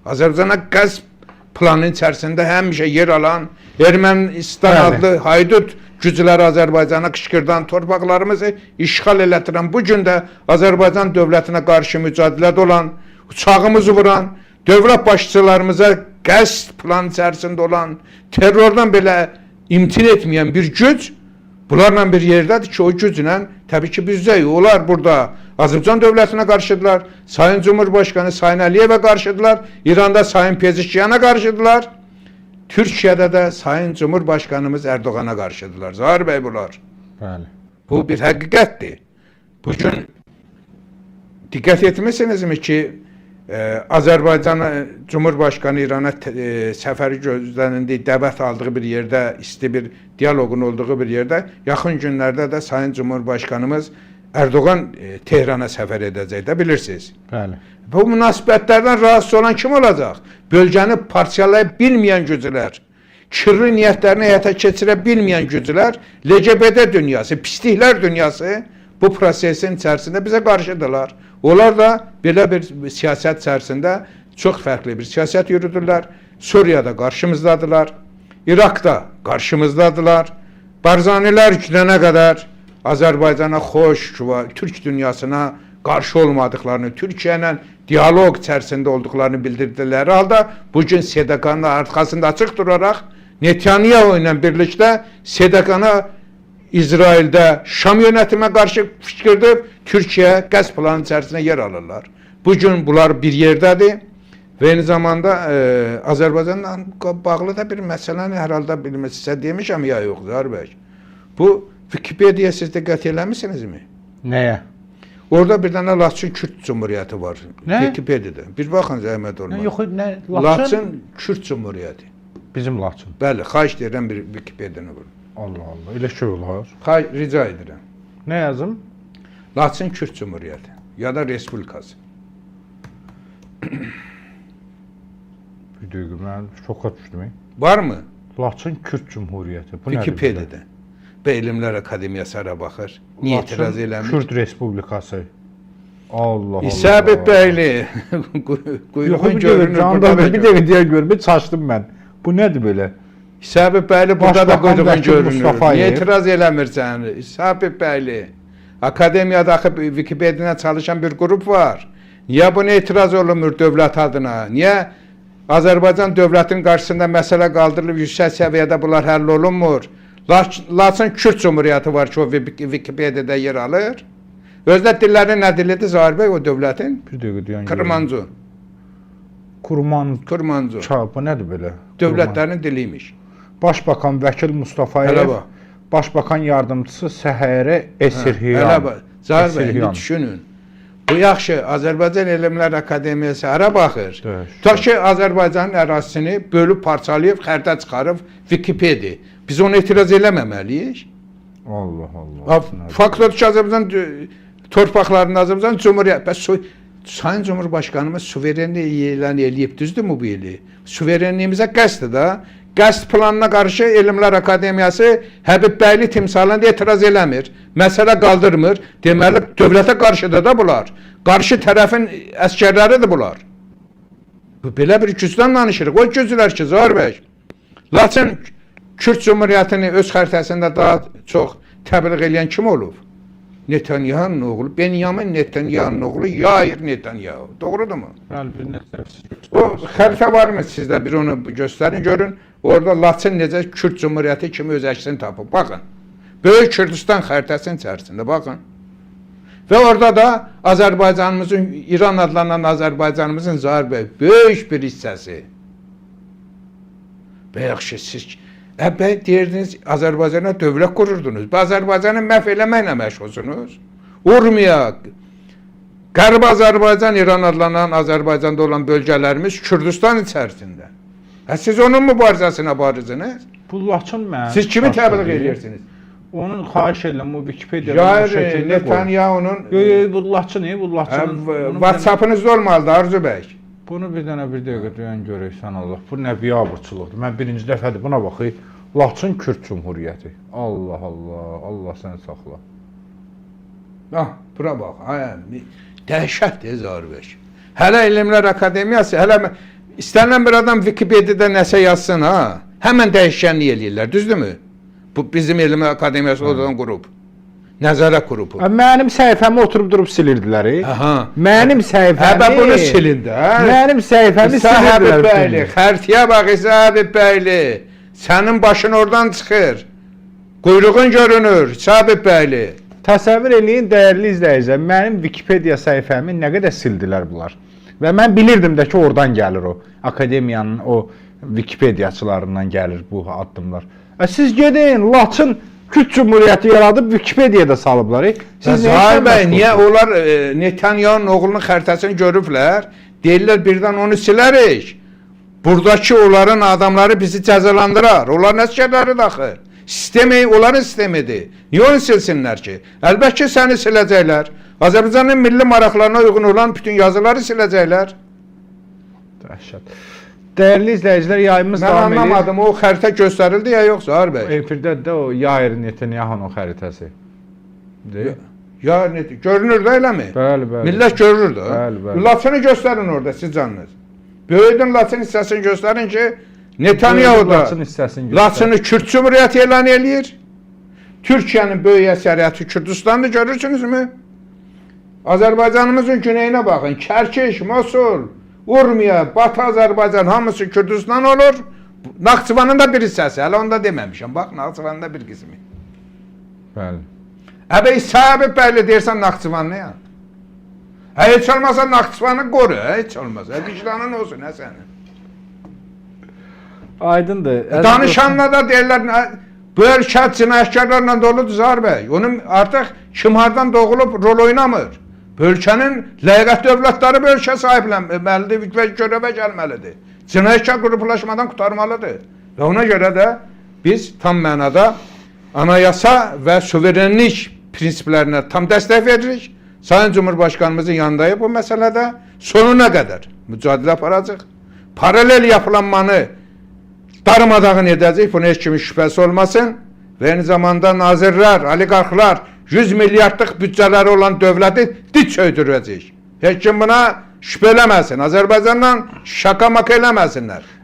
Azərbaycana qəsb planının içərisində həmişə yer alan Ermənistan adlı haydut güclər Azərbaycana qışqırdan, torpaqlarımızı işğal elətdirən, bu gün də Azərbaycan dövlətinə qarşı mücadilədə olan, uçağımızı vuran, dövlət başçılarımıza qəsd plan içərisində olan, terrordan belə imtin etməyən bir güc, bunlarla bir yerdədir ki, o güclə təbii ki bizdəyik. Onlar burada Azərbaycan dövlətinə qarşıdırlar, Sayın Cumhurbaşkanı Sayın Əliyevə qarşıdırlar, İranda Sayın Pezeşkiyana qarşıdırlar, Türkiyədə də Sayın Cumhurbaşkanımız Erdoğana qarşıdırlar. Zahir bəy bunlar. Bəli. Bu bir həqiqətdir. Bugün diqqət etmisinizmi ki, Azərbaycan Cumhurbaşkanı İrana səfəri gözlənildiyi, dəvət aldığı bir yerdə, isti bir diyaloqun olduğu bir yerdə, yaxın günlərdə də Sayın Cumhurbaşkanımız Erdoğan Tehrana səfər edəcək də, bilirsiniz. Bəli. Bu münasibətlərdən rahatsız olan kim olacaq? Bölgəni parçalaya bilməyən güclər, kirli niyyətlərini həyata keçirə bilməyən güclər, LGBT dünyası, pisliklər dünyası bu prosesin içərisində bizə qarşıdırlar. Onlar da belə bir siyasət içərisində çox fərqli bir siyasət yürüdürlər. Suriyada qarşımızdadılar, İraqda qarşımızdadılar. Barzanilər gidənə qədər Azərbaycana xoş, Türk dünyasına qarşı olmadıklarını, Türkiyə ilə diyaloq içərisində olduqlarını bildirdikləri halda bugün SDK-nın arxasında açıq duraraq Netanyahu ilə birlikdə SDK-na İsraildə Şam yönetimə qarşı fışqırdıb Türkiyə qəsb planı içərisində yer alırlar. Bugün bunlar bir yerdədir və eyni zamanda Azərbaycanla bağlı da bir məsələni hər halda bilmək sizə demişəm ya yox Zahir bəy. Bu Wikipedia siz diqqət eləmisinizmi? Nəyə? Orada bir dənə Laçın Kürt Cumhuriyyəti var. Nə? Wikipedia'da. Bir baxın zəhmət olmaz. Yox, nə? Laçın Kürt Cumhuriyyəti. Bizim Laçın. Bəli, xahiş edirəm bir Wikipedia'nı vurun. Allah Allah, elə şey olar. Rica edirəm. Nə yazım? Laçın Kürt Cumhuriyyəti ya da Respublikası. Bir dəqiqə, mən şoka düşdüm. Varmı? Laçın Kürt Cumhuriyyəti. Bu nədir? Wikipedia'da. Və Elmlər Akademiyası ara baxır. Niyə etiraz eləmir? Kürt Respublikası. Allah Allah. İsabət bəyli. Quyruğun görünür. Bir dəqiqə deyə görmə, çaşdım mən. Bu nədir belə? İsabət bəyli burada da quyruğun görünür. Mustafayev. Niyə etiraz eləmirsən? İsabət bəyli. Akademiyada axı Wikipedia'da çalışan bir qrup var. Niyə buna etiraz olunmur dövlət adına? Niyə Azərbaycan dövlətin qarşısında məsələ qaldırılıb yüksək səviyyədə bunlar həll olunmur? Laçın Kürt Cumhuriyyəti var ki, o Wikipedia'da yer alır. Özdə dilləri nə dilidir Zahir bəy o dövlətin? Bir dəqiqə deyən. Kırmancu. Kurmancu. Bu nədir belə? Dövlətlərin diliymiş. Başbakan Vəkil Mustafayev, Başbakan Yardımçısı Səhərə Esirhiyan. Elə bax, Zahir bəy, düşünün. Bu yaxşı, Azərbaycan Elmlər Akademiyası hara baxır? Tutaq ki, Azərbaycanın ərazisini bölüb, parçalayıb, xərdə çıxarıb Wikipedia. Biz onu etiraz eləməməliyik. Allah Allah. Faktör ki, Azərbaycan torpaqlarında Azərbaycan Cumhuriyyəti. Bəs Sayın Cumhurbaşkanımız suverenliyi elan eləyib, düzdürmü bu ili? Suverenliyimizə qəsdir də. Qəsd planına qarşı Elmlər Akademiyası Həbib bəyli timsalında etiraz eləmir. Məsələ qaldırmır. Deməli, dövlətə qarşıdır da bunlar. Qarşı tərəfin əskərləridir bunlar. Belə bir gücdən danışırıq. O güclər ki, Zahir bəy, Laçın Kürt Cumhuriyyətini öz xəritəsində daha çox təbliğ eləyən kim olub? Netanyahu'nun oğlu, Benyamin Netanyahu'nun oğlu Yair Netanyahu. Doğrudurmu? O xəritə varmı sizdə? Bir onu göstərin, görün. Orada Laçın necə Kürt Cumhuriyyəti kimi öz əksini tapıb. Baxın. Böyük Kürdistan xəritəsinin içərisində, baxın. Və orada da Azərbaycanımızın, İran adlanan Azərbaycanımızın Zahir bəy, böyük bir hissəsi. Və yaxşı, siz bəy deyirdiniz, Azərbaycana dövlət qururdunuz. Azərbaycanı məhv eləməklə məşğulsunuz. Urmiya, Qərb Azərbaycan, İran adlanan Azərbaycanda olan bölgələrimiz Kürdistan içərisində. Siz onun mübarizəsinə barızsınız. Bu Laçın mən. Siz kimi təbliğ edirsiniz? Onun xahiş edirəm, bu Wikipedia'da Yair Netanyahu'nun bu Laçın, bu Laçın. WhatsApp'ınızda olmalıdır Arzu bəy. Bunu bir dənə bir dəqiqə deyən görək sən Allah. Bu nə biabırçılıqdır. Mən birinci dəfədir buna baxayım. Laçın Kürt Cumhuriyyəti. Allah Allah, Allah səni saxla. Bura bax, dəhşətdir Zahir bəy. Hələ Elmlər Akademiyası, hələ İstənilən bir adam Wikipediyada nəsə yazsın ha, həmən dəyişkənlik eləyirlər, düzdürmü? Bu bizim Elm Akademiyası oradan qrup. Nəzarət qrupu. Mənim səhifəmi oturub durub silirdilər. Aha. Mənim səhifəmi. Hə, bunu silindi, hə? Mənim səhifəmi Sahib silirdilər. bəyli, xərtiyə bax, Sahib bəyli. Sənin başın oradan çıxır. Quyruğun görünür, Sahib bəyli. Təsəvvür eləyin dəyərli izləyicilər, mənim Wikipedia səhifəmi nə qədər sildilər bunlar. Və mən bilirdim də ki, oradan gəlir o. Akademiyanın o Wikipediaçılarından gəlir bu addımlar. Siz gedin, Laçın Kürt Cumhuriyyəti yaradıb Wikipediyada salıblar. Siz Zahir bəy, niyə onlar Netanyahu'nun oğlunun xəritəsini görüblər? Deyirlər birdən onu silərik. Buradakı onların adamları bizi cəzalandırar. Onlar nə şəkərləridir axı? Sistemi onların sistemidir. Niyə onu silsinlər ki? Əlbəttə ki, səni siləcəklər. Azərbaycanın milli maraqlarına uyğun olan bütün yazıları siləcəklər. Dəhşət. Dəyərli izləyicilər, yayımız Mən davam edir. anlamadım, o xəritə göstərildi ya yoxsa Zahir bəy? Efirdə də o Yair Netanyahu'nun xəritəsi. Deyil? Ya görünür də eləmi? Bəli, bəli. Millət görür də. Bəli, bəli. Laçını göstərin orada siz canınız. Böyüdün Laçın hissəsini göstərin ki, Netanyahu da Laçın hissəsini göstərin. Laçını Kürt Cumhuriyyəti elan eləyir. Türkiyənin böyük əsəriyyəti Kürdistan'da görürsünüzmü? Azərbaycanımızın güneyinə baxın. Kərkiş, Mosul, Urmiya, Batı Azərbaycan hamısı Kürdistan olur. Naxçıvanın da bir hissəsi. Hələ onu da deməmişəm. Bax, Naxçıvanın da bir qismi. Bəli. Əbəy Sahib bəyli deyirsən Naxçıvanlı ya. Heç olmasa Naxçıvanı qoru, heç olmasa. Vicdanın olsun, nə sənin? Aydındır. Danışanla da deyirlər, bu ölkə cinayətkarlarla doludur Zahir bəy. Onun artıq kim hardan doğulub rol oynamır. Bu ölkənin ləyaqətli övladları bu ölkə sahiblənməlidir və görevə gəlməlidir. Cinayətkar qruplaşmadan qurtarmalıdır. Və ona görə də biz tam mənada anayasa və suverenlik prinsiplərinə tam dəstək veririk. Sayın Cumhurbaşkanımızın yanındayıq bu məsələdə. Sonuna qədər mücadilə aparacaq. Paralel yapılanmanı darmadağın edəcək, buna heç kimin şübhəsi olmasın. Və eyni zamanda nazirlər, oliqarxlar 100 milyardlıq bütçələri olan dövləti dik çöydürəcək. Heç kim buna şübhə eləməsin. Azərbaycanla şaka maka eləməsinlər.